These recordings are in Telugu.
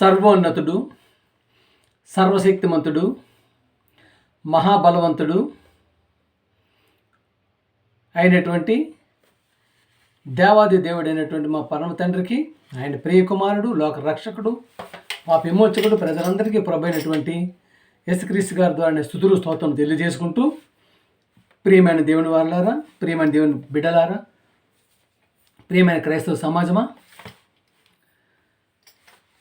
సర్వోన్నతుడు, సర్వశక్తిమంతుడు, మహాబలవంతుడు అయినటువంటి దేవాది దేవుడైనటువంటి మా పరమ తండ్రికి, ఆయన ప్రియకుమారుడు, లోక రక్షకుడు, పాప విమోచకుడు, ప్రజలందరికీ ప్రభైనటువంటి యేసుక్రీస్తు గారి ద్వారా స్తుతులు స్తోత్రం తెలియజేసుకుంటూ, ప్రియమైన దేవుని వారలారా, ప్రియమైన దేవుని బిడ్డలారా, ప్రియమైన క్రైస్తవ సమాజమా,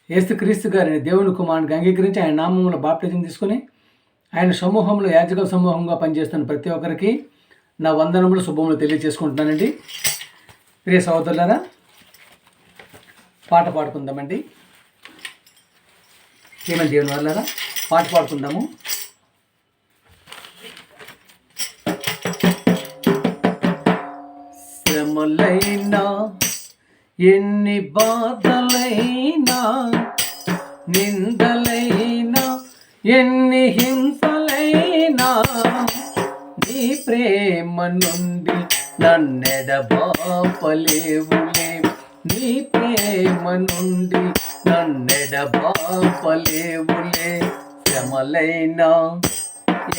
యేసుక్రీస్తు గారిని దేవుని కుమారునికి అంగీకరించి ఆయన నామంలో బాప్టిజం తీసుకుని ఆయన సమూహంలో యాజక సమూహంగా పనిచేస్తున్న ప్రతి ఒక్కరికి నా వందనములు శుభములు తెలియజేసుకుంటున్నానండి. ప్రియ సహోదరులారా, పాట పాడుకుందామండి. ప్రియమైన దేవుని వాళ్ళారా, పాట పాడుకుందాము. శ్రమలైనా ఎన్ని బాధలైనా, నిందలైనా ఎన్ని హింసలైనా, నీ ప్రేమ నుండి నన్నెడబాపలేవులే, నీ ప్రేమ నుండి నన్నెడబాపలేవులే. శ్రమలైనా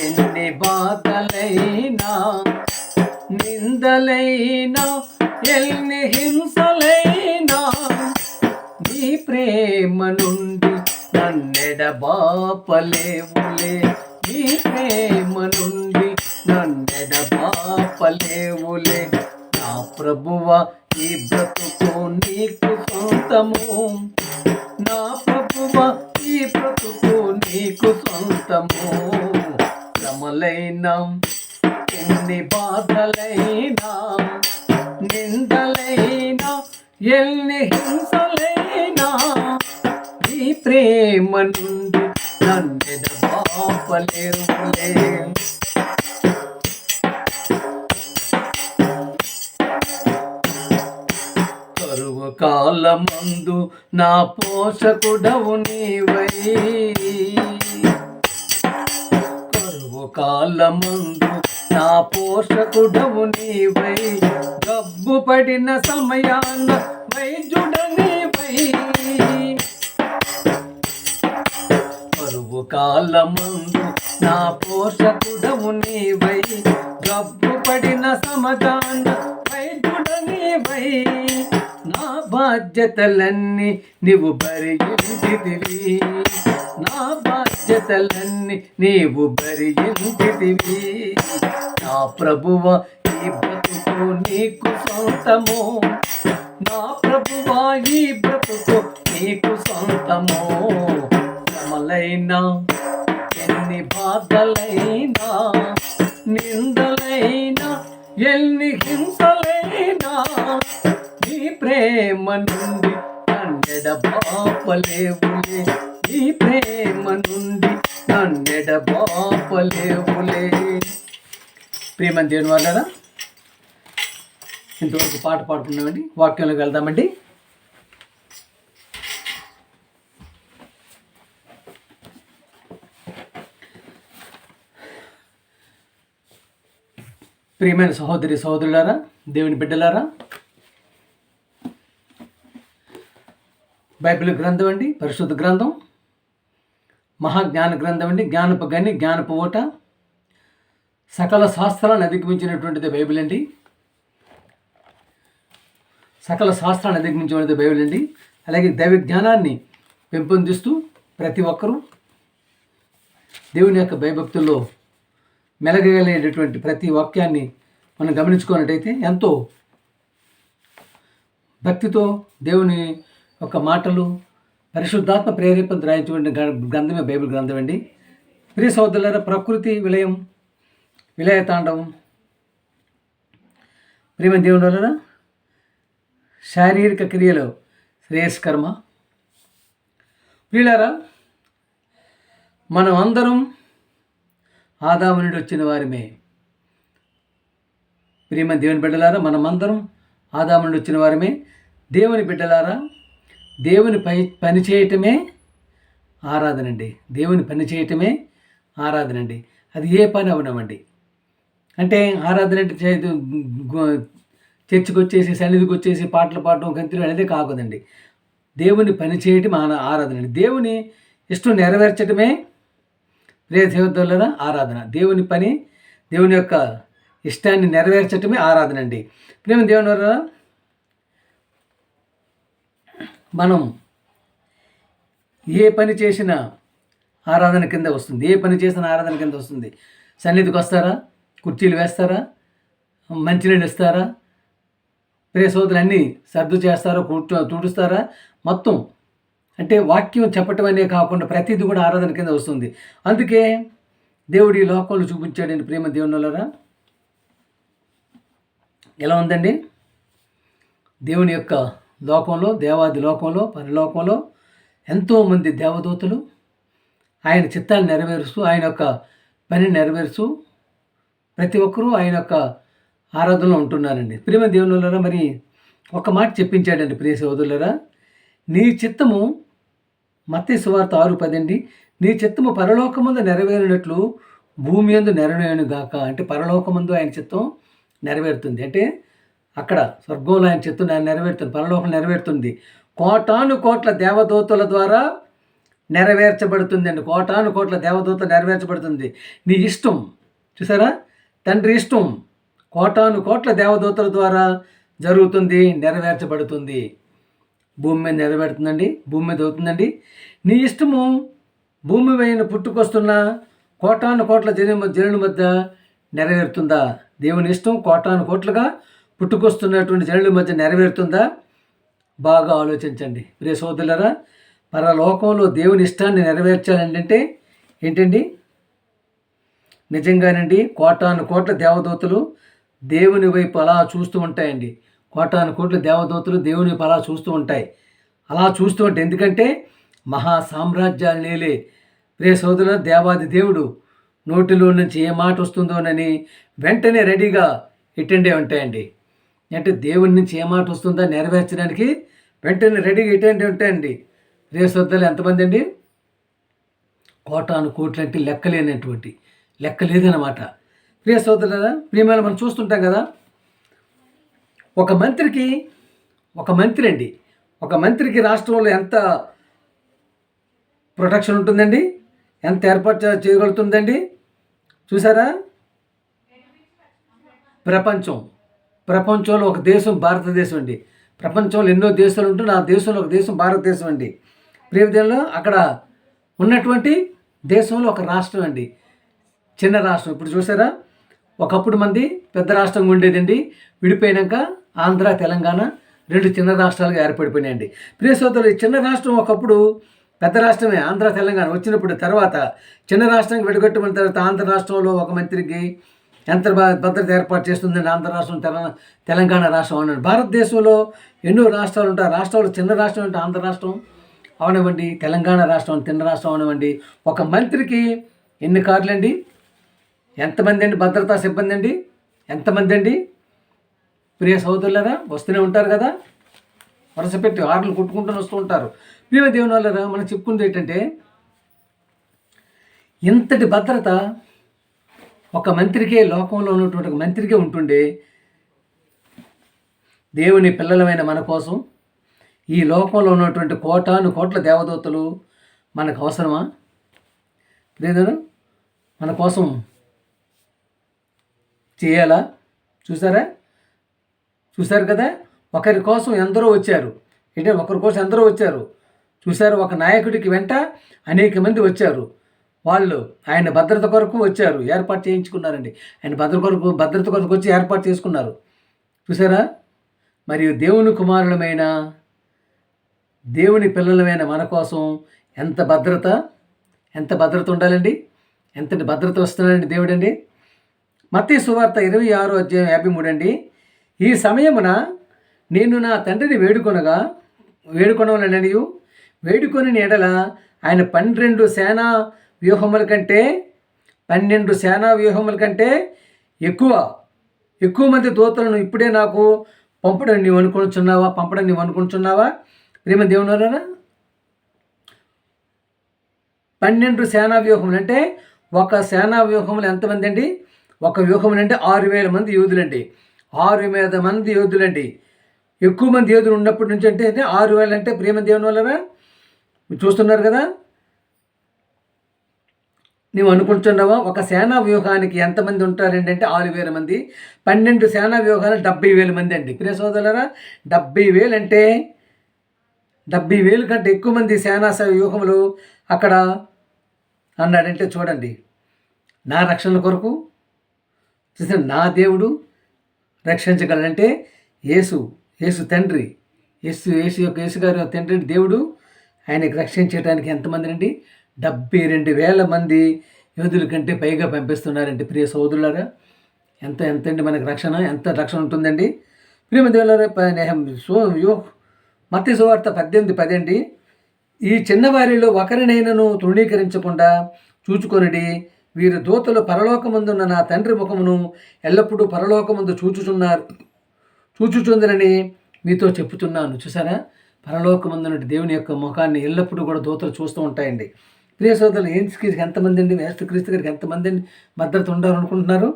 ఎన్ని బాధలైనా, నిందలైనా ఎన్ని హింసలైనా, నీ ప్రేమ నుండి నన్నెడబాపలేవులే, నీ ప్రేమ నుండి నన్నెడబాపలేవులే. నా ప్రభువా, ఈ బ్రతుకు నీకు సొంతము, నా ప్రభువా, ఈ బ్రతుకు నీకు సొంతము. శ్రమలైనా ఎన్ని బాధలైనా, నిందలైనా ఎన్ని హింసలైనా, నీ ప్రేమ నుండి నన్నెడబాపలేవులే. కరువు కాలమందు నా పోషకుడవు నీవై, కరువు కాలమందు నా పోషకుడవు నీవై, గబ్బు పడిన సమయాన వైద్యుడ నీవై, కరువు కాలమందు నా పోషకుడవు నీవై, గబ్బు పడిన సమయాన వైద్యుడ నీవై. నా బాధ్యతలన్నీ నీవు భరించితివి, నా బాధ్యతలన్నీ నీవు భరించితివి. నా ప్రభువా, ఈ బ్రతుకు నీకు సొంతము, నా ప్రభువా, ఈ బ్రతుకు నీకు సొంతము. శ్రమలైనా ఎన్ని బాధలైనా, నిందలైనా ఎన్ని హింసలైనా, నీ ప్రేమ నుండి నన్నెడబాపలేవులే, నీ ప్రేమ నుండి నన్నెడబాపలేవులే. ప్రియమైన దేవుని వాళ్ళారా, ఇంతవరకు పాట పాడుకున్నామండి. వాక్యంలోకి వెళ్దామండి. ప్రియమైన సహోదరి సహోదరులారా, దేవుని బిడ్డలారా, బైబిల్ గ్రంథం అండి, పరిశుద్ధ గ్రంథం, మహాజ్ఞాన గ్రంథం అండి. జ్ఞానపు గని, జ్ఞానపు ఓట, సకల శాస్త్రాలను అధిగమించినటువంటిది బైబిల్ అండి. సకల శాస్త్రాన్ని అధిగమించినది బైబిల్ అండి. అలాగే దైవ జ్ఞానాన్ని పెంపొందిస్తూ ప్రతి ఒక్కరూ దేవుని యొక్క భయభక్తుల్లో మెలగగలిగేటటువంటి ప్రతి వాక్యాన్ని మనం గమనించుకున్నట్టయితే ఎంతో భక్తితో దేవుని యొక్క మాటలు పరిశుద్ధాత్మ ప్రేరేపణ రాయించబడిన గ్రంథమే బైబిల్ గ్రంథం అండి. ప్రియ సోదరులారా, ప్రకృతి విలయం, విలయ తాండవం, ప్రియమైన దేవుని వలన శారీరక క్రియలు శ్రేయస్కర్మ. ప్రియులారా, మనం అందరం ఆదాము నుండి వచ్చిన వారిమే. ప్రియమైన దేవుని బిడ్డలారా, మనమందరం ఆదాము నుండి వచ్చిన వారమే. దేవుని బిడ్డలారా, దేవుని పని చేయటమే ఆరాధనండి. దేవుని పని చేయటమే ఆరాధనండి. అది ఏ పని అవనమండి. అంటే ఆరాధన అంటే చర్చికి వచ్చేసి, సన్నిధికి వచ్చేసి పాటలు పాడటం, గంతులు అనేది కాకూడదండి. దేవుని పని చేయటం ఆరాధన అండి. దేవుని ఇష్టం నెరవేర్చడమే ప్రియ సహోదరులారా ఆరాధన. దేవుని పని, దేవుని యొక్క ఇష్టాన్ని నెరవేర్చడమే ఆరాధన అండి. ప్రేమ దేవుని వల్ల మనం ఏ పని చేసినా ఆరాధన కింద వస్తుంది. ఏ పని చేసినా ఆరాధన కింద వస్తుంది. సన్నిధికి వస్తారా, కుర్చీలు వేస్తారా, మంచినీళ్ళు ఇస్తారా, ప్రియ సోదరులు అన్నీ సర్దు చేస్తారా, తుడుస్తారా, మొత్తం అంటే వాక్యం చెప్పటం అనే కాకుండా ప్రతిదీ కూడా ఆరాధన కింద వస్తుంది. అందుకే దేవుడు ఈ లోకంలో చూపించాడండి. ప్రేమ దేవునులరా ఎలా ఉందండి? దేవుని యొక్క లోకంలో, దేవాది లోకంలో, పరలోకంలో ఎంతోమంది దేవదూతలు ఆయన చిత్తాన్ని నెరవేరుస్తూ, ఆయన యొక్క పనిని నెరవేరుస్తూ ప్రతి ఒక్కరూ ఆయన యొక్క ఆరాధనలో ఉంటున్నారండి. ప్రేమ దేవునులరా మరి ఒక మాట చెప్పించాడండి ప్రియ సోదరులరా, నీ చిత్తము మత్తయి సువార్త 6:10 నీ చిత్తము పరలోకమందు నెరవేరినట్లు భూమి యందు నెరవేరును గాక. అంటే పరలోకమందు ఆయన చిత్తం నెరవేరుతుంది. అంటే అక్కడ స్వర్గంలో ఆయన చిత్తం నెరవేరుతుంది, పరలోకం నెరవేరుతుంది. కోటాను కోట్ల దేవదూతల ద్వారా నెరవేర్చబడుతుంది అండి. కోటాను కోట్ల దేవదూతలు నెరవేర్చబడుతుంది. నీ ఇష్టం చూసారా, తండ్రి ఇష్టం కోటాను కోట్ల దేవదూతల ద్వారా జరుగుతుంది, నెరవేర్చబడుతుంది. భూమి మీద నెరవేరుతుందండి, భూమి మీద అవుతుందండి. నీ ఇష్టము భూమి పైన పుట్టుకొస్తున్న కోటాను కోట్ల జనుల మధ్య నెరవేరుతుందా? దేవుని ఇష్టం కోటాను కోట్లుగా పుట్టుకొస్తున్నటువంటి జనుల మధ్య నెరవేరుతుందా? బాగా ఆలోచించండి ప్రియ సోదరులారా. పరలోకంలో దేవుని ఇష్టాన్ని నెరవేర్చాలంటే ఏంటండి? నిజంగానండి కోటాను కోట్ల దేవదూతలు దేవుని వైపు అలా చూస్తూ ఉంటాయండి. కోటాను కోట్ల దేవదూతలు దేవుని వైపు అలా చూస్తూ ఉంటాయి. అలా చూస్తూ ఉంటాయి ఎందుకంటే మహా సామ్రాజ్యాలు నేలే ప్రియ సోదరుల దేవాది దేవుడు నోటిలో నుంచి ఏ మాట వస్తుందోనని వెంటనే రెడీగా ఇటెండే ఉంటాయండి. అంటే దేవుని నుంచి ఏ మాట వస్తుందో నెరవేర్చడానికి వెంటనే రెడీగా ఇటెండే ఉంటాయండి. ప్రియ సోదరులు ఎంతమంది అండి? కోటాను కోట్లు అంటే లెక్కలేనటువంటి లెక్క లేదన్నమాట. ప్రియ సోదరులారా, ప్రియమైన మనం చూస్తుంటాం కదా, ఒక మంత్రికి రాష్ట్రంలో ఎంత ప్రొటెక్షన్ ఉంటుందండి, ఎంత ఏర్పాటు చేయగలుగుతుందండి చూసారా? ప్రపంచంలో ఒక దేశం భారతదేశం అండి. ప్రపంచంలో ఎన్నో దేశాలు ఉంటే ఆ దేశంలో ఒక దేశం భారతదేశం అండి. ప్రియదేశంలో అక్కడ ఉన్నటువంటి దేశంలో ఒక రాష్ట్రం అండి, చిన్న రాష్ట్రం. ఇప్పుడు చూసారా, ఒకప్పుడు మంది పెద్ద రాష్ట్రంగా ఉండేదండి. విడిపోయినాక ఆంధ్ర, తెలంగాణ 2 చిన్న రాష్ట్రాలుగా ఏర్పడిపోయినాయండి. ప్రియ సోదరులు, చిన్న రాష్ట్రం ఒకప్పుడు పెద్ద రాష్ట్రమే ఆంధ్ర, తెలంగాణ వచ్చినప్పుడు తర్వాత చిన్న రాష్ట్రానికి విడగొట్టమన్న తర్వాత ఆంధ్ర రాష్ట్రంలో ఒక మంత్రికి ఎంత భద్రత ఏర్పాటు చేస్తుందండి. ఆంధ్ర రాష్ట్రం, తెలంగాణ రాష్ట్రం అన్నాడు. భారతదేశంలో ఎన్నో రాష్ట్రాలు ఉంటాయి. రాష్ట్రాలు చిన్న రాష్ట్రం అంటే ఆంధ్ర రాష్ట్రం అవనివ్వండి, తెలంగాణ రాష్ట్రం చిన్న రాష్ట్రం అవనివ్వండి. ఒక మంత్రికి ఎన్ని కార్లు అండి? ఎంతమంది అండి భద్రతా సిబ్బంది అండి? ఎంతమంది అండి? ప్రియ సోదరులరా, వస్తూనే ఉంటారు కదా, వరుస పెట్టి ఆర్లు కొట్టుకుంటూ వస్తూ ఉంటారు. ప్రియ దేవుని వాళ్ళరా, మనం చెప్పుకుంది ఏంటంటే ఇంతటి భద్రత ఒక మంత్రికే, లోకంలో ఉన్నటువంటి ఒక మంత్రికే ఉంటుండే దేవుని పిల్లలమైన మన కోసం ఈ లోకంలో ఉన్నటువంటి కోటాను కోట్ల దేవదూతలు మనకు అవసరమా? లేదను మన కోసం చేయాలా? చూసారు కదా, ఒకరి కోసం ఎందరో వచ్చారు. అంటే ఒకరి కోసం ఎందరో వచ్చారు చూసారు. ఒక నాయకుడికి వెంట అనేక మంది వచ్చారు. వాళ్ళు ఆయన భద్రత కొరకు వచ్చారు, ఏర్పాటు చేయించుకున్నారండి. ఆయన భద్రత కొరకు వచ్చి ఏర్పాటు చేసుకున్నారు చూసారా. మరియు దేవుని కుమారులమైన, దేవుని పిల్లలమైన మన కోసం ఎంత భద్రత ఉండాలండి, ఎంతటి భద్రత వస్తున్నాడండి దేవుడండి. మత్తయి సువార్త 26:53 అండి. ఈ సమయమున నేను నా తండ్రిని వేడుకొని ఎడల ఆయన 12 సేనా వ్యూహముల కంటే ఎక్కువ మంది దూతలను ఇప్పుడే నాకు పంపడం నీవు అనుకుంటున్నావా? ప్రేమ దేవుని 12 సేనా వ్యూహములు అంటే ఒక సేనా వ్యూహములు ఎంతమంది అండి? ఒక వ్యూహములు అంటే 6,000 మంది యోధులండి. 6,000 మంది యోధులండి. ఎక్కువ మంది యోధులు ఉన్నప్పటి నుంచి అంటే 6,000 అంటే ప్రేమ దేవుని వల్లరా చూస్తున్నారు కదా. నువ్వు అనుకుంటున్నావా ఒక సేనా వ్యూహానికి ఎంతమంది ఉంటారండి అంటే 6,000 మంది. 12 సేనా వ్యూహాలు 70,000 మంది అండి. ప్రియ సోదరులారా, 70,000 అంటే 70,000 కంటే ఎక్కువ మంది సేనా వ్యూహములు అక్కడ అన్నాడంటే చూడండి. నా రక్షణ కొరకు చూసిన నా దేవుడు రక్షించగలంటే యేసు తండ్రి, యేసు గారి తండ్రి దేవుడు ఆయనకి రక్షించడానికి ఎంతమంది అండి 72,000 మంది యోధుల కంటే పైగా పంపిస్తున్నారండి. ప్రియ సోదరులారా, ఎంతండి మనకి రక్షణ, ఎంత రక్షణ ఉంటుందండి. ప్రియ దేవులారా, మత్తయి సువార్త 18:10 అండి. ఈ చిన్నవారిలో ఒకరినైనను తృణీకరించకుండా చూచుకొనిడి, వీరు దూతలు పరలోకమందున్న నా తండ్రి ముఖమును ఎల్లప్పుడూ పరలోకమందు చూచుచుందరని మీతో చెప్పుతున్నాను. చూసారా, పరలోకమందున్న దేవుని యొక్క ముఖాన్ని ఎల్లప్పుడూ కూడా దూతలు చూస్తూ ఉంటాయండి. ప్రియ సోదరులు, యేసుక్రీస్తుకి ఎంతమంది అండి, యేసుక్రీస్తు గారికి ఎంతమంది అండి భద్రత ఉండాలనుకుంటున్నారు?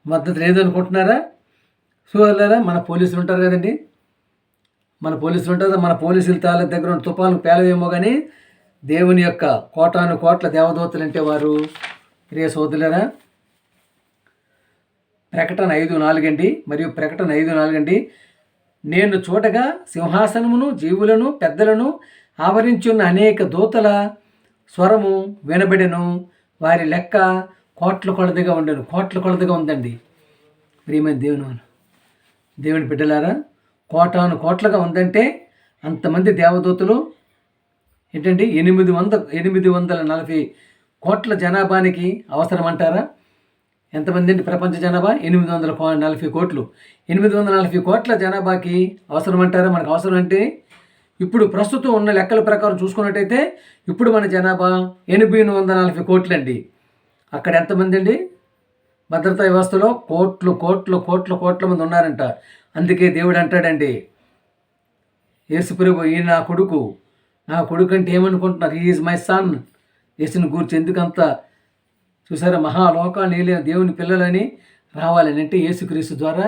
మద్దతు లేదనుకుంటున్నారా? సోదరులారా, మన పోలీసులు ఉంటారు కదండి, మన పోలీసుల తాల దగ్గర ఉన్న తుపాను పేలవేమో కానీ దేవుని యొక్క కోటాను కోట్ల దేవదూతలు అంటే వారు. ప్రియ సోదరులారా, ప్రకటన 5:4 అండి, మరియు ప్రకటన 5:4 అండి. నేను చూడగా సింహాసనమును జీవులను పెద్దలను ఆవరించి ఉన్న అనేక దూతల స్వరము వినబడెను. వారి లెక్క కోట్ల కొలదిగా ఉండెను. కోట్ల కొలదిగా ఉందండి. ప్రియమైన దేవుని బిడ్డలారా, కోటాను కోట్లుగా ఉందంటే అంతమంది దేవదూతలు ఏంటండి 840 కోట్ల జనాభానికి అవసరం అంటారా? ఎంతమంది అండి ప్రపంచ జనాభా? 840 కోట్లు. 840 కోట్ల జనాభాకి అవసరం అంటారా? మనకు అవసరం అంటే ఇప్పుడు ప్రస్తుతం ఉన్న లెక్కల ప్రకారం చూసుకున్నట్టయితే ఇప్పుడు మన జనాభా 840 కోట్లండి. అక్కడ ఎంతమంది అండి భద్రతా వ్యవస్థలో కోట్ల మంది ఉన్నారంట. అందుకే దేవుడు అంటాడండి, యేసుప్రభు ఈ నా కొడుకు అంటే ఏమనుకుంటున్నారు? He is my son. యేసుని గురించి ఎందుకంత చూసారా, మహాలోకాలను వెళ్ళే దేవుని పిల్లలని రావాలని అంటే యేసుక్రీస్తు ద్వారా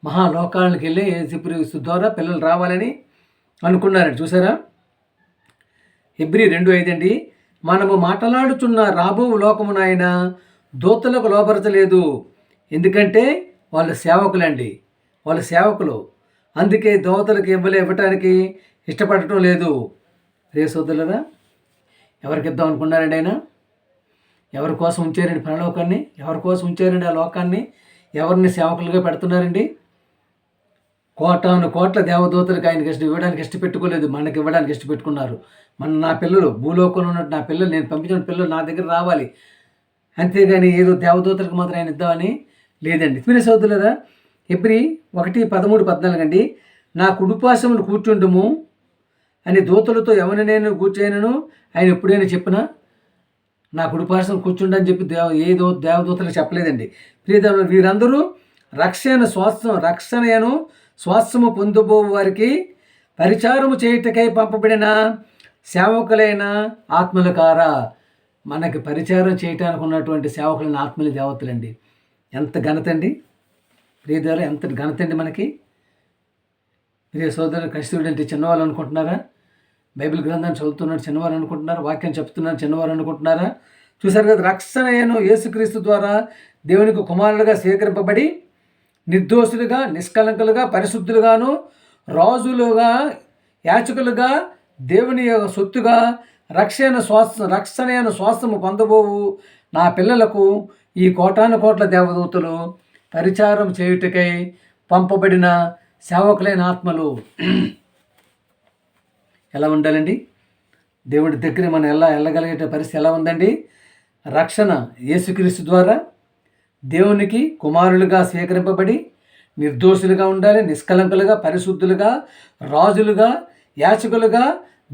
మహాలోకాలకు వెళ్ళే యేసుక్రీస్తు ద్వారా పిల్లలు రావాలని అనుకున్నారండి. చూసారా, హెబ్రీ 2:5 అండి. మనము మాట్లాడుచున్న రాబో లోకమునైనా దూతలకు లోపరచలేదు, ఎందుకంటే వాళ్ళు సేవకులండి, వాళ్ళు సేవకులు. అందుకే దూతలకు ఇవ్వటానికి ఇష్టపడటం లేదు. రే సోదరులరా, ఎవరికి ఇద్దాం అనుకున్నారండి ఆయన? ఎవరి కోసం ఉంచారండి పరలోకాన్ని? ఎవరి కోసం ఉంచారండి ఆ లోకాన్ని? ఎవరిని సేవకులుగా పెడుతున్నారండి? కోటాను కోట్ల దేవదూతలకు ఆయనకి ఇవ్వడానికి ఇష్టపెట్టుకోలేదు, మనకి ఇవ్వడానికి ఇష్టపెట్టుకున్నారు. నా పిల్లలు భూలోకంలో ఉన్నట్టు నా పిల్లలు, నేను పంపించిన పిల్లలు నా దగ్గర రావాలి, అంతేగాని ఏదో దేవదూతలకు మాత్రం ఆయన ఇద్దామని లేదండి. ప్రియ సోదరులారా, హెబ్రీ 1:13-14 అండి. నా కుడిపార్శ్వమున కూర్చుండుము అని దూతలతో ఎవరిని నేను కూర్చోనను ఆయన ఎప్పుడైనా చెప్పినా? నా కుడిపార్శ్వం కూర్చుండని చెప్పి దేవదూతలకు చెప్పలేదండి. ప్రియదేవులు, వీరందరూ రక్షణను స్వాస్థ్యము పొందబో వారికి పరిచారము చేయుటకై పంపబడిన సేవకులైన ఆత్మల కారా. మనకి పరిచారం చేయటానికి ఉన్నటువంటి సేవకులైన ఆత్మల దేవతలండి. ఎంత ఘనత అండి ప్రియదేవులు, ఎంత ఘనత అండి మనకి. ప్రియ సోదరులు, క్రైస్తవుడు అంటే చిన్నవాళ్ళు అనుకుంటున్నారా? బైబిల్ గ్రంథాన్ని చదువుతున్నాడు చిన్నవారు అనుకుంటున్నారా? వాక్యం చెప్తున్నాను చిన్నవారు అనుకుంటున్నారా? చూసారు కదా, రక్షణను యేసుక్రీస్తు ద్వారా దేవునికి కుమారులుగా స్వీకరింపబడి నిర్దోషులుగా, నిష్కలంకులుగా, పరిశుద్ధులుగాను, రాజులుగా, యాచకులుగా, దేవుని సొత్తుగా రక్షణ స్వాస్థ్యము పొందబోవు నా పిల్లలకు ఈ కోటాను కోట్ల దేవదూతలు పరిచారం చేయుటకై పంపబడిన సేవకులైన ఆత్మలు. ఎలా ఉండాలండి? దేవుడి దగ్గర మనం వెళ్ళగలిగే పరిస్థితి ఎలా ఉందండి? రక్షణ యేసుక్రీస్తు ద్వారా దేవునికి కుమారులుగా స్వీకరింపబడి నిర్దోషులుగా ఉండాలి, నిష్కలంకులుగా, పరిశుద్ధులుగా, రాజులుగా, యాచకులుగా,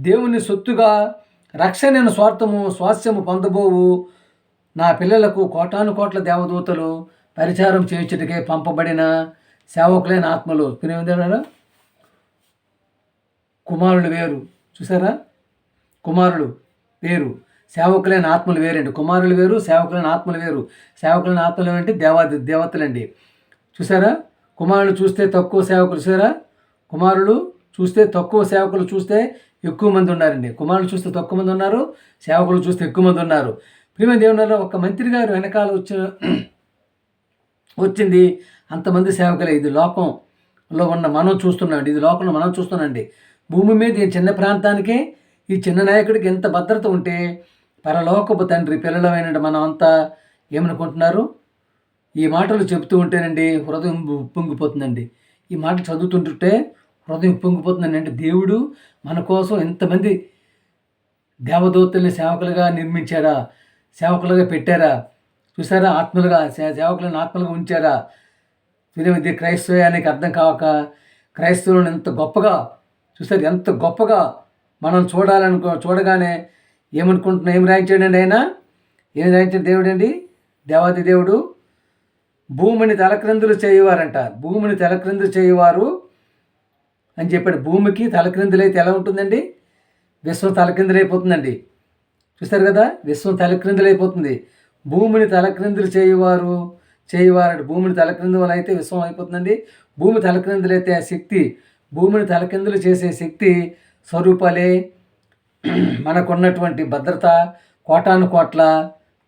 దేవుని సొత్తుగా రక్షణను స్వాస్థ్యము పొందబోవు నా పిల్లలకు కోటాను కోట్ల దేవదూతలు పరిచారం చేయుటకే పంపబడిన సేవకులైన ఆత్మలు. కుమారులు వేరు, చూసారా, కుమారులు వేరు, సేవకులైన ఆత్మలు వేరండి. కుమారులు వేరు, సేవకులైన ఆత్మలు వేరు. సేవకులైన ఆత్మలు అంటే దేవతలండి. చూసారా, కుమారులు చూస్తే తక్కువ సేవకులు, చూసారా, కుమారులు చూస్తే తక్కువ, సేవకులు చూస్తే ఎక్కువ మంది ఉన్నారండి. కుమారులు చూస్తే తక్కువ మంది ఉన్నారు, సేవకులు చూస్తే ఎక్కువ మంది ఉన్నారు. ప్రియమైన దేవుని ఒక మంత్రి గారు వెనకాల వచ్చింది అంతమంది సేవకులే. ఇది లోకంలో ఉన్న మనం చూస్తున్నాం, ఇది లోకంలో మనం చూస్తున్నాండి. భూమి మీద ఈ చిన్న ప్రాంతానికే ఈ చిన్న నాయకుడికి ఎంత భద్రత ఉంటే పరలోకపు తండ్రి పిల్లలమైన మనం అంతా ఏమనుకుంటున్నారు? ఈ మాటలు చెబుతూ ఉంటేనండి హృదయం ఉప్పొంగిపోతుందండి. ఈ మాటలు చదువుతుంటుంటే హృదయం ఉప్పొంగిపోతుందండి. అంటే దేవుడు మన కోసం ఎంతమంది దేవదూతల్ని సేవకులుగా నిర్మించారా, సేవకులుగా పెట్టారా చూసారా? ఆత్మలుగా సేవకులను ఆత్మలుగా ఉంచారా? ఇది క్రైస్తవానికి అర్థం కాక క్రైస్తవులను ఎంత గొప్పగా చూసారు, ఎంత గొప్పగా మనం చూడగానే ఏమనుకుంటున్నాం? ఏం రాయించాడండి ఆయన? ఏం రాయించాడు దేవుడు అండి? దేవాది దేవుడు భూమిని తలక్రిందులు చేయవారంట. భూమిని తలక్రిందులు చేయవారు అని చెప్పాడు. భూమికి తలక్రిందులైతే ఎలా ఉంటుందండి? విశ్వం తలక్రిందులైపోతుందండి. చూస్తారు కదా, విశ్వం తలక్రిందులైపోతుంది. భూమిని తలక్రిందులు చేయవారంట. భూమిని తలక్రిందులు అయితే విశ్వం అయిపోతుందండి. భూమి తలక్రిందులైతే ఆ శక్తి, భూమిని తలక్రిందులు చేసే శక్తి స్వరూపాలే మనకున్నటువంటి భద్రత కోటాను కోట్ల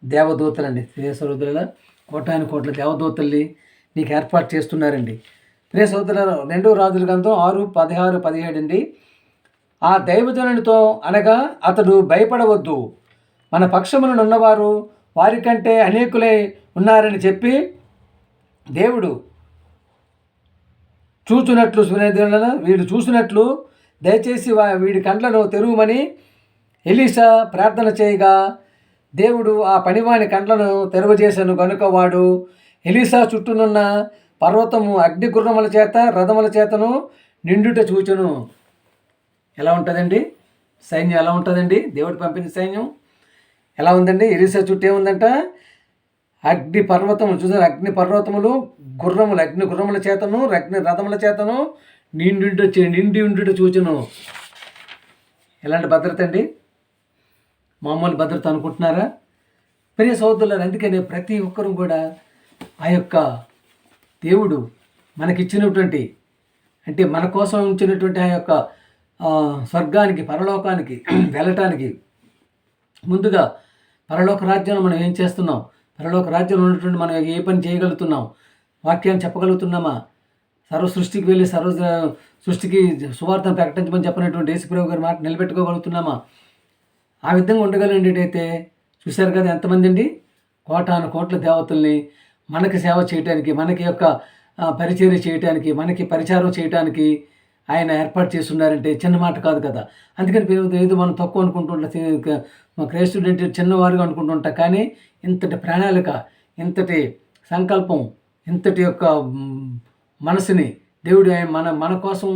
దేవదూతలండి. సోదరుల కోటాను కోట్ల దేవదూతల్ని నీకు ఏర్పాటు చేస్తున్నారండి. ప్రియ సోదరుల 2 రాజుల గ్రంథం 6:16-17 అండి. ఆ దైవజనునితో అనగా అతడు భయపడవద్దు, మన పక్షమున ఉన్నవారు వారికంటే అనేకులై ఉన్నారని చెప్పి దేవుడు చూచున్నట్లు వీడు చూసినట్లు దయచేసి వీడి కండ్లను తెరువమని ఎలీషా ప్రార్థన చేయగా దేవుడు ఆ పనివాని కండ్లను తెరవజేశాను. గనుక వాడు ఎలీషా చుట్టూనున్న పర్వతము అగ్ని గుర్రముల చేత రథముల చేతను నిండుట చూచును. ఎలా ఉంటుందండి సైన్యం? ఎలా ఉంటుందండి దేవుడు పంపిన సైన్యం? ఎలా ఉందండి? ఎలీషా చుట్టూ ఏముందంట? అగ్ని పర్వతములు చూసారు, అగ్ని పర్వతములు, గుర్రములు, అగ్ని గుర్రముల చేతను అగ్ని రథముల చేతను నిండి ఉండుట చూచును. ఎలాంటి భద్రత అండి? మామూలు భద్రత అనుకుంటున్నారా? ప్రియ సోదరులారా, అందుకనే ప్రతి ఒక్కరూ కూడా ఆ యొక్క దేవుడు మనకిచ్చినటువంటి, అంటే మన కోసం ఉంచినటువంటి ఆ యొక్క స్వర్గానికి, పరలోకానికి వెళ్ళటానికి ముందుగా పరలోక రాజ్యంలో మనం ఏం చేస్తున్నాం? పరలోక రాజ్యంలో ఉన్నటువంటి మనం ఏ పని చేయగలుగుతున్నాం? వాక్యాన్ని చెప్పగలుగుతున్నామా? సర్వ సృష్టికి వెళ్ళి సృష్టికి సువార్తను ప్రకటించమని చెప్పినటువంటి యేసుప్రభు గారి మాట నిలబెట్టుకోగలుగుతున్నామా? ఆ విధంగా ఉండగలిగేటైతే చూశారు కదా ఎంతమంది అండి? కోటాను కోట్ల దేవతల్ని మనకి సేవ చేయటానికి, మనకి యొక్క పరిచర్య చేయటానికి, మనకి పరిచారం చేయటానికి ఆయన ఏర్పాటు చేస్తున్నారంటే చిన్న మాట కాదు కదా. అందుకని ఏదో మనం తక్కువ అనుకుంటుంటాం, క్రైస్తుడు అంటే చిన్నవారుగా అనుకుంటుంటాం. కానీ ఇంతటి ప్రణాళిక, ఇంతటి సంకల్పం, ఇంతటి యొక్క మనసుని దేవుడు మన కోసం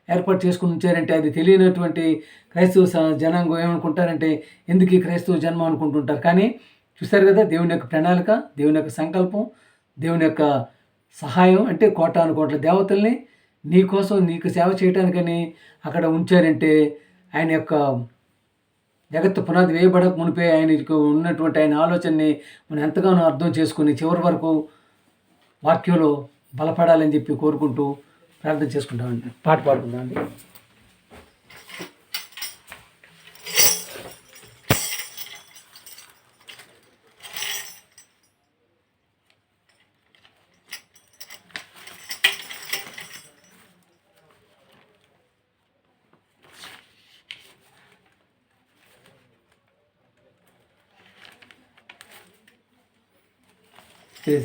ఏర్పాటు చేసుకుని ఉంచారంటే అది తెలియనటువంటి క్రైస్తవ జనాంగం ఏమనుకుంటారంటే ఎందుకు ఈ క్రైస్తవ జన్మ అనుకుంటుంటారు. కానీ చూస్తారు కదా దేవుని యొక్క ప్రణాళిక, దేవుని యొక్క సంకల్పం, దేవుని యొక్క సహాయం అంటే కోటాను కోట్ల దేవతల్ని నీ కోసం నీకు సేవ చేయడానికని అక్కడ ఉంచారంటే ఆయన యొక్క జగత్తు పునాది వేయబడక మునిపే ఆయనకు ఉన్నటువంటి ఆయన ఆలోచనని మనం ఎంతగానో అర్థం చేసుకుని చివరి వరకు వాక్యంలో బలపడాలని చెప్పి కోరుకుంటూ ప్రార్థన చేసుకుంటామండి. పాట పాడుకుందామండి.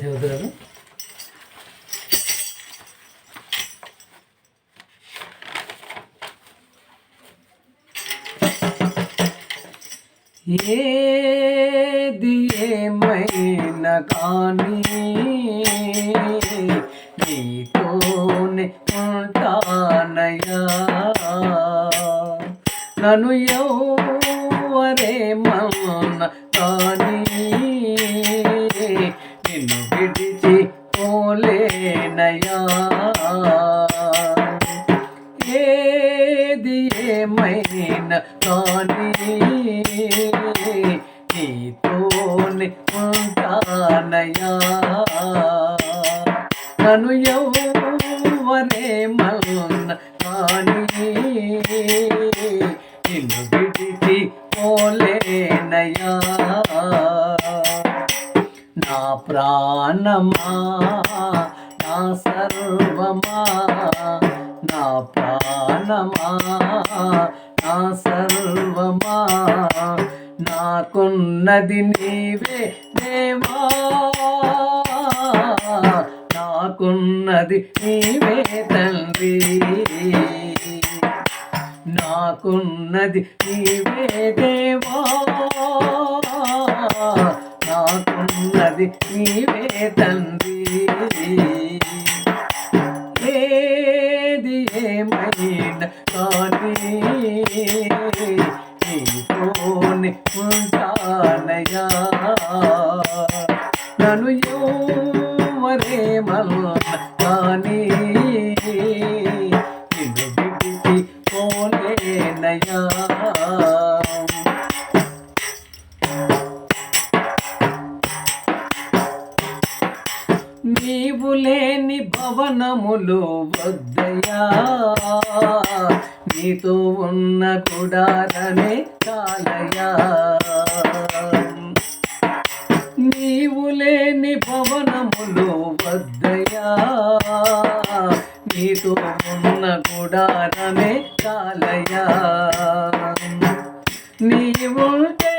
సోదరులు ఏది ఏమైనా కానీ నీతోనే ఉంటానయ్యా, నన్ను ఎవరేమన్నా కానీ నిన్ను విడిచి పోలేనయ్యా. ఏది ఏమైనా కానీ నీతోనే ఉంటానయ్యా, నన్ను ఎవరేమన్నా పోలేనయా. నా ప్రాణమా నా సర్వమా, నా ప్రాణమా నా సర్వమా, నాకున్నది నీవే దేవా, నాకున్నది నీవే తండ్రి, నాకున్నది నీవే దేవా, నాకున్నది నీవే తండ్రి. ఏది ఏమైనా కానీ నీతోనే ఉంటానయ్యా. నన్ను ఎవరేమన్నా కానీ నిన్ను విడిచి పోలేనయ్యా. నీవు లేని భవనములు వద్దయా, నీతో ఉన్న గుడారమే చాలయా. నీవు లేని భవనములు వద్దయా, నీతో ఉన్న గుడారమే చాలయా. నీవుంటే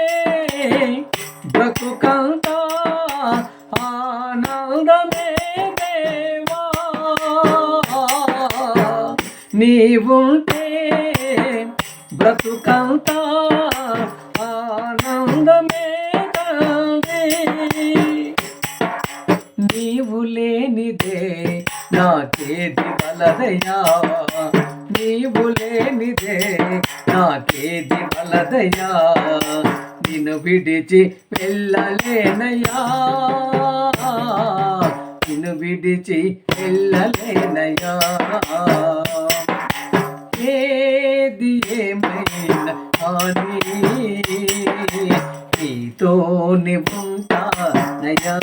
బ్రతుకంతా ఆనందమే దేవా, నీవుంటే బ్రతుకంతా ఆనందమే తండ్రి. నీవు లేనిదే నాకేది వలదయ్యా, నీవు లేనిదే నాకేది వలదయ్యా. నిన్ను విడిచి వెళ్ళలేనయ్యా, నిన్ను విడిచి వెళ్ళలేనయ్యా. ఏది ఏమైనా కానీ నీతోనే ఉంటానయ్యా.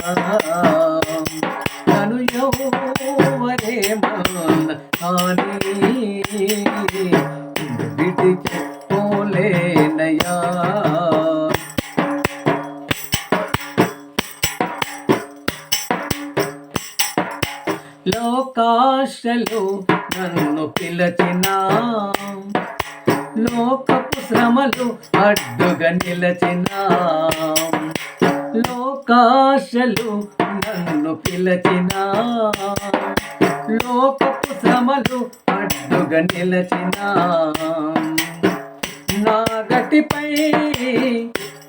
నన్ను ఎవరేమన్నా కానీ నిన్ను విడిచి పోలేనయ్యా. లోకాశలు నన్ను పిలచిన, లోకపు శ్రమలు అడ్డుగా నిలచిన, లోకాశలు నన్ను పిలచిన, లోకపు శ్రమలు అడ్డుగా నిలచిన, నా గటిపై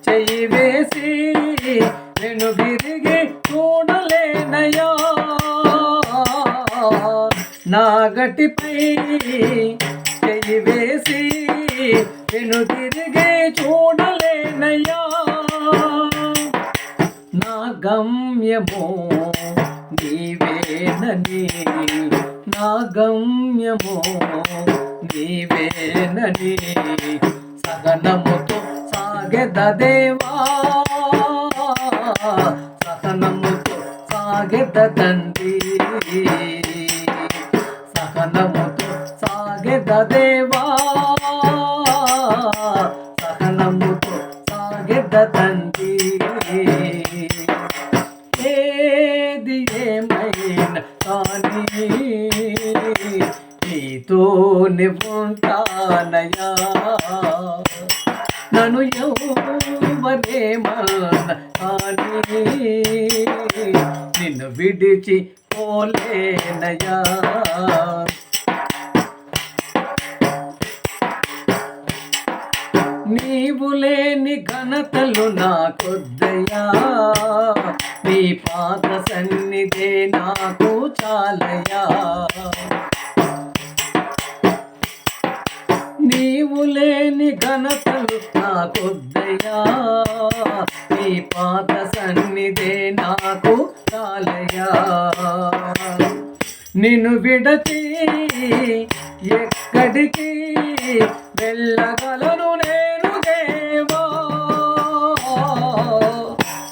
చెయ్యి వేసి వెనుదిరిగి చూడలేనయా. నా గటిపై చెయ్యి వేసి వెనుదిరిగి చూడలేనయ్యా. నా గమ్యము నీవేనని, నా గమ్యము నీవేనని సహనముతో సాగెద దేవా, సహనముతో సాగెద తండ్రి, సహనముతో సాగెద దేవా, సహనముతో సాగెద తండ్రి. ఏది ఏమైనా కానీ నీతోనే ఉంటానయ్యా. నన్ను ఎవరేమన్నా కానీ నిన్ను విడిచి పోలేనయ్యా. నీవు లేని ఘనతలు నాకొద్దయ్యా, నీ పాద సన్నిధే నాకు చాలయ్యా. నీవు లేని ఘనతలు నాకొద్దయ్యా, నీ పాద సన్నిధే నాకు చాలయ్యా. నిన్ను విడచి ఎక్కడికి వెళ్ళగలను నేను దేవా,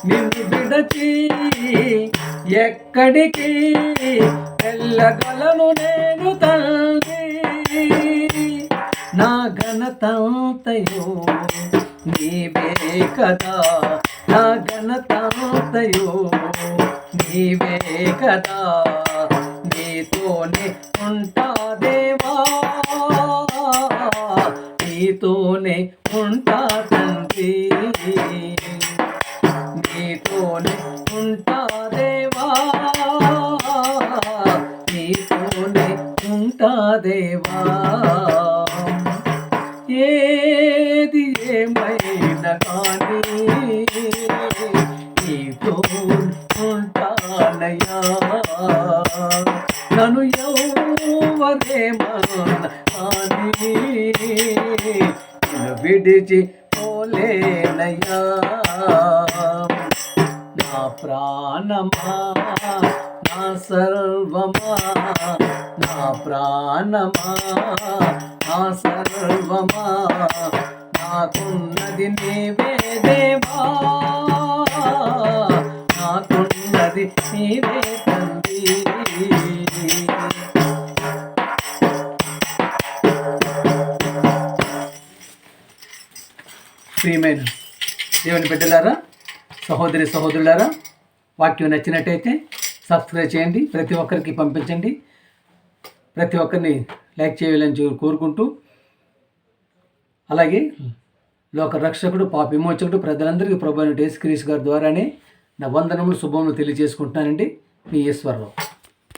నిన్ను విడచి ఎక్కడికి వెళ్ళగలను నేను తండ్రి. నా ఘనతంతయో నీవే కదా నా ఘనతాంతయు, నీవే కదా, నీతోనే ఉంటా దేవా, నీతోనే ఉంటా తండ్రి, నీతోనే ఉంటా దేవా, నీతోనే ఉంటా దేవా. ఏది ఏమైనా కానీ నీతో ఉంటానయ్యా, నన్ను ఎవరేమన్నా కానీ నిన్ను విడిచి పోలేనయ్యా. నా ప్రాణమా నా సర్వమా, నా ప్రాణమా నా సర్వమా, నాకున్నది నీవే దేవా, నాకున్నది నీవే తండ్రి. ప్రియమైన దేవుని బిడ్డలారా, సహోదరి సహోదరులారా, వాక్యం నచ్చినట్టయితే సబ్స్క్రైబ్ చేయండి, ప్రతి ఒక్కరికి పంపించండి, ప్రతి ఒక్కరిని లైక్ చేయాలని కోరుకుంటూ, అలాగే లోక రక్షకుడు పాప విమోచకుడు ప్రజలందరికీ ప్రభువైన యేసుక్రీస్తు గారి ద్వారానే నా వందనములు శుభములు తెలియజేసుకుంటున్నానండి. మీ ఈశ్వరరావు.